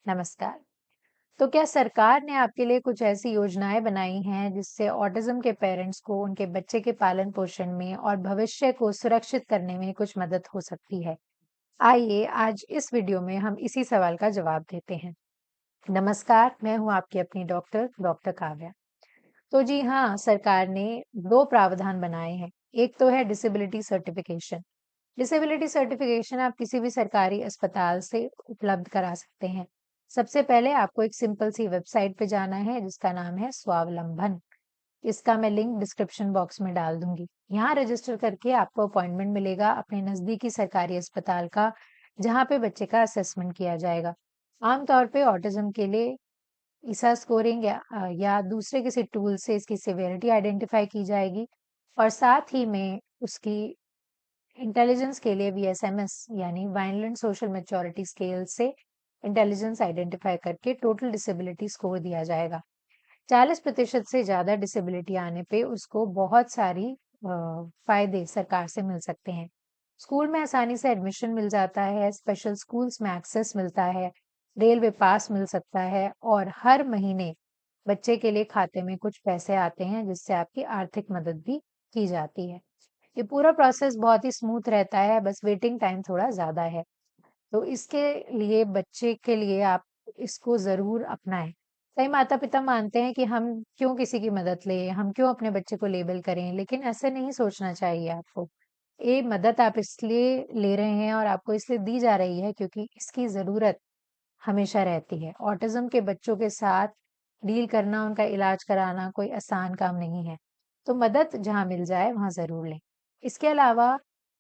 नमस्कार। तो क्या सरकार ने आपके लिए कुछ ऐसी योजनाएँ बनाई हैं जिससे ऑटिज़्म के पेरेंट्स को उनके बच्चे के पालन-पोषण में और भविष्य को सुरक्षित करने में कुछ मदद हो सकती है? आइए आज इस वीडियो में हम इसी सवाल का जवाब देते हैं। नमस्कार, मैं हूँ आपकी अपनी डॉक्टर काव्या। तो जी हाँ, सरकार ने 2 प्रावधान बनाए हैं। एक तो है डिसेबिलिटी सर्टिफ़िकेशन। डिसेबिलिटी सर्टिफ़िकेशन आप किसी भी सरकारी अस्पताल से उपलब्ध करा सकते हैं। सबसे पहले आपको एक सिंपल सी वेबसाइट पे जाना है जिसका नाम है स्वावलंबन। इसका मैं लिंक डिस्क्रिप्शन बॉक्स में डाल दूँगी। यहाँ रजिस्टर करके आपको अपॉइंटमेंट मिलेगा अपने नज़दीकी सरकारी अस्पताल का, जहाँ पे बच्चे का असेसमेंट किया जाएगा। आम तौर पे ऑटिज़्म के लिए ईसा स्कोरिंग या दूसरे किसी टूल से इसकी सिवियरिटी आइडेंटिफ़ाई की जाएगी और साथ ही में उसकी इंटेलिजेंस के लिए वीएसएमएस यानी वायलेंट सोशल मैच्योरिटी स्केल से इंटेलिजेंस आइडेंटिफाई करके टोटल डिसेबिलिटी स्कोर दिया जाएगा। 40% से ज़्यादा डिसेबिलिटी आने पे उसको बहुत सारी फ़ायदे सरकार से मिल सकते हैं। स्कूल में आसानी से एडमिशन मिल जाता है, स्पेशल स्कूल्स में एक्सेस मिलता है, रेलवे पास मिल सकता है और हर महीने बच्चे के लिए खाते में कुछ पैसे आते हैं, जिससे आपकी आर्थिक मदद भी की जाती है। ये पूरा प्रोसेस बहुत ही स्मूथ रहता है, बस वेटिंग टाइम थोड़ा ज़्यादा है। तो इसके लिए बच्चे के लिए आप इसको ज़रूर अपनाएँ। कई माता-पिता मानते हैं कि हम क्यों किसी की मदद लें, हम क्यों अपने बच्चे को लेबल करें, लेकिन ऐसे नहीं सोचना चाहिए आपको। ये मदद आप इसलिए ले रहे हैं और आपको इसलिए दी जा रही है क्योंकि इसकी ज़रूरत हमेशा रहती है। ऑटिज़्म के बच्चों के साथ डील करना, उनका इलाज कराना कोई आसान काम नहीं है। तो मदद जहाँ मिल जाए वहाँ ज़रूर लें। इसके अलावा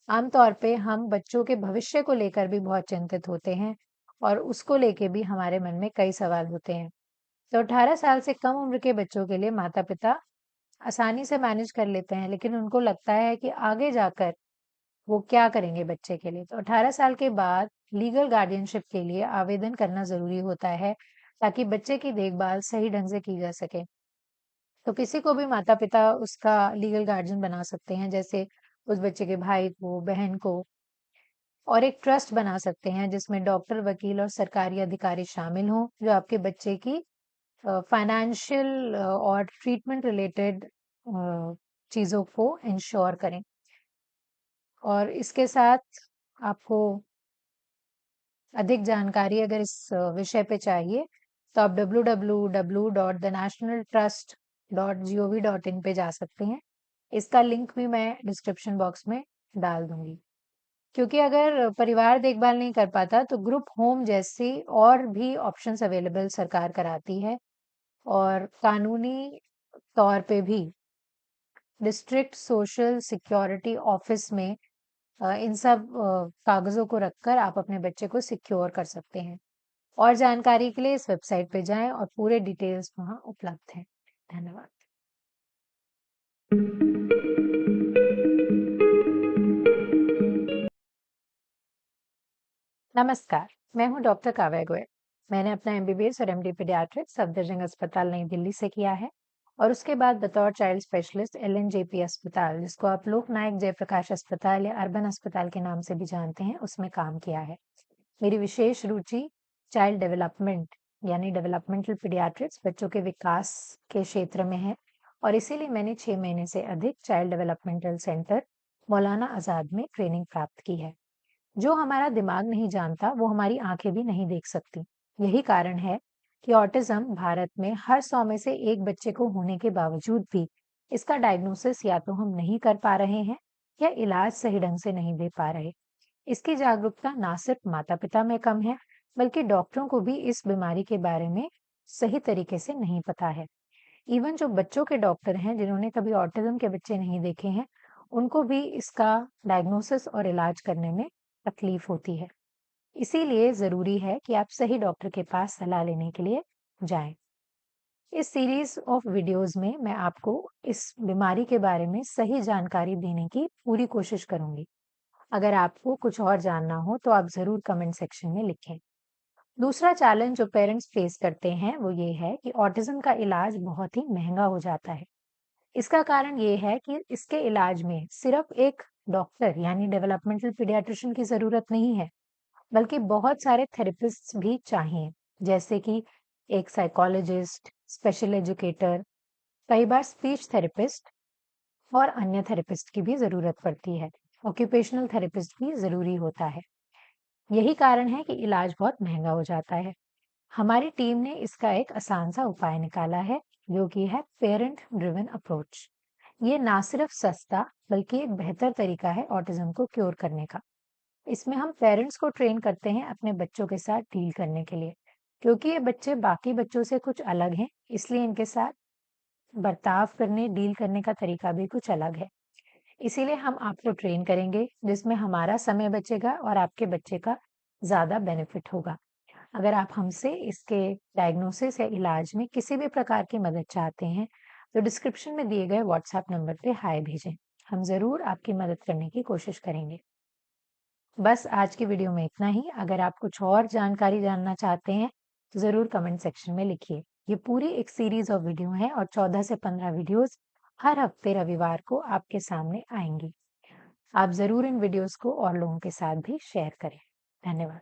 आम तौर पे हम बच्चों के भविष्य को लेकर भी बहुत चिंतित होते हैं और उसको लेके भी हमारे मन में कई सवाल होते हैं। तो 18 साल से कम उम्र के बच्चों के लिए माता-पिता आसानी से मैनेज कर लेते हैं, लेकिन उनको लगता है कि आगे जाकर वो क्या करेंगे बच्चे के लिए? तो 18 साल के बाद लीगल गार्डियनशिप के लिए आवेदन करना ज़रूरी होता है, ताकि बच्चे की देखभाल सही ढंग से की जा सके। तो किसी को भी माता-पिता उसका लीगल गार्डियन बना सकते हैं, जैसे उस बच्चे के भाई को, बहन को और एक ट्रस्ट बना सकते हैं, जिसमें डॉक्टर, वकील और सरकारी अधिकारी शामिल हों, जो आपके बच्चे की फाइनेंशियल और ट्रीटमेंट रिलेटेड चीज़ों को इंश्योर करें। और इसके साथ आपको अधिक जानकारी अगर इस विषय पे चाहिए, तो आप www.thenationaltrust.gov.in पे जा सकते हैं। इसका लिंक भी मैं डिस्क्रिप्शन बॉक्स में डाल दूँगी। क्योंकि अगर परिवार देखभाल नहीं कर पाता, तो ग्रुप होम जैसी और भी ऑप्शंस अवेलेबल सरकार कराती है और कानूनी तौर पे भी डिस्ट्रिक्ट सोशल सिक्योरिटी ऑफिस में इन सब कागज़ों को रखकर आप अपने बच्चे को सिक्योर कर सकते हैं। और जानकारी के लिए इस वेबसाइट पे जाएँ और पूरे डिटेल्स वहाँ उपलब्ध हैं। धन्यवाद। नमस्कार, मैं हूँ डॉक्टर काव्या गोयल। मैंने अपना एमबीबीएस और एमडी पीडियाट्रिक्स सफदरजंग अस्पताल नई दिल्ली से किया है और उसके बाद बतौर चाइल्ड स्पेशलिस्ट एलएनजेपी अस्पताल, जिसको आप लोकनायक जयप्रकाश अस्पताल या अर्बन अस्पताल के नाम से भी जानते हैं, उसमें काम किया है। मेरी विशेष रुचि चाइल्ड डेवलपमेंट यानी डेवलपमेंटल पीडियाट्रिक्स बच्चों के विकास के क्षेत्र में है और इसीलिए मैंने 6 महीने से अधिक child developmental centre Maulana Azad में ट्रेनिंग प्राप्त की है। जो हमारा दिमाग नहीं जानता, वो हमारी आंखें भी नहीं देख सकती। यही कारण है कि ऑटिज्म भारत में हर 100 में से एक बच्चे को होने के बावजूद भी इसका डायग्नोसिस या तो हम नहीं कर पा रहे हैं या इलाज सही ढंग से नहीं दे पा रहे। इसकी जागरूकता ना सिर्फ माता-पिता में कम है, बल्कि डॉक्टरों को भी इस बीमारी के बारे में सही तरीके से नहीं पता है। इवन जो बच्चों के डॉक्टर हैं, जिन्होंने कभी ऑटिज्म के बच्चे नहीं देखे हैं, उनको भी इसका डायग्नोसिस और इलाज करने में तकलीफ होती है। इसीलिए ज़रूरी है कि आप सही डॉक्टर के पास सलाह लेने के लिए जाएँ। इस सीरीज़ ऑफ वीडियोज़ में मैं आपको इस बीमारी के बारे में सही जानकारी देने की पूरी कोशिश करूँगी। अगर आपको कुछ और जानना हो, तो आप ज़रूर कमेंट सेक्शन में लिखें। दूसरा चैलेंज जो पेरेंट्स फेस करते हैं, वो ये है कि ऑटिज़्म का इलाज बहुत ही महँगा हो जाता है। इसका कारण ये है कि इसके इलाज में सिर्फ़ एक डॉक्टर यानी डेवलपमेंटल पीडियाट्रिशियन की ज़रूरत नहीं है, बल्कि बहुत सारे थेरेपिस्ट्स भी चाहिए। जैसे कि एक साइकोलॉजिस्ट, स्पेशल एजुकेटर, कई बार स्पीच थेरेपिस्ट और अन्य थेरेपिस्ट की भी ज़रूरत पड़ती है। ऑक्यूपेशनल थेरेपिस्ट भी ज़रूरी होता है। यही कारण है कि इलाज बहुत महँगा हो जाता है। हमारी टीम ने इसका एक आसान सा उपाय निकाला है, जो कि है पेरेंट ड्रिवन अप्रोच। ये ना सिर्फ सस्ता, बल्कि एक बेहतर तरीका है ऑटिज्म को क्योर करने का। इसमें हम पेरेंट्स को ट्रेन करते हैं अपने बच्चों के साथ डील करने के लिए। क्योंकि ये बच्चे बाकी बच्चों से कुछ अलग हैं, इसलिए इनके साथ बर्ताव करने, डील करने का तरीका भी कुछ अलग है। इसीलिए हम आपको ट्रेन करेंगे, जिसमें हमारा समय बचेगा और आपके बच्चे का ज़्यादा बेनिफिट होगा। अगर आप हमसे इसके डायग्नोसिस या इलाज में किसी भी प्रकार की मदद चाहते हैं, तो डिस्क्रिप्शन में दिए गए व्हाट्सएप नंबर पे हाय भेजें। हम ज़रूर आपकी मदद करने की कोशिश करेंगे। बस आज की वीडियो में इतना ही। अगर आप कुछ और जानकारी जानना चाहते हैं, तो ज़रूर कमेंट सेक्शन में लिखिए। ये पूरी एक सीरीज़ ऑफ वीडियो है और 14 से 15 वीडियोज़ हर हफ्ते रविवार को आपके सामने आएँगी। आप ज़रूर इन वीडियोज़ को और लोगों के साथ भी शेयर करें। धन्यवाद।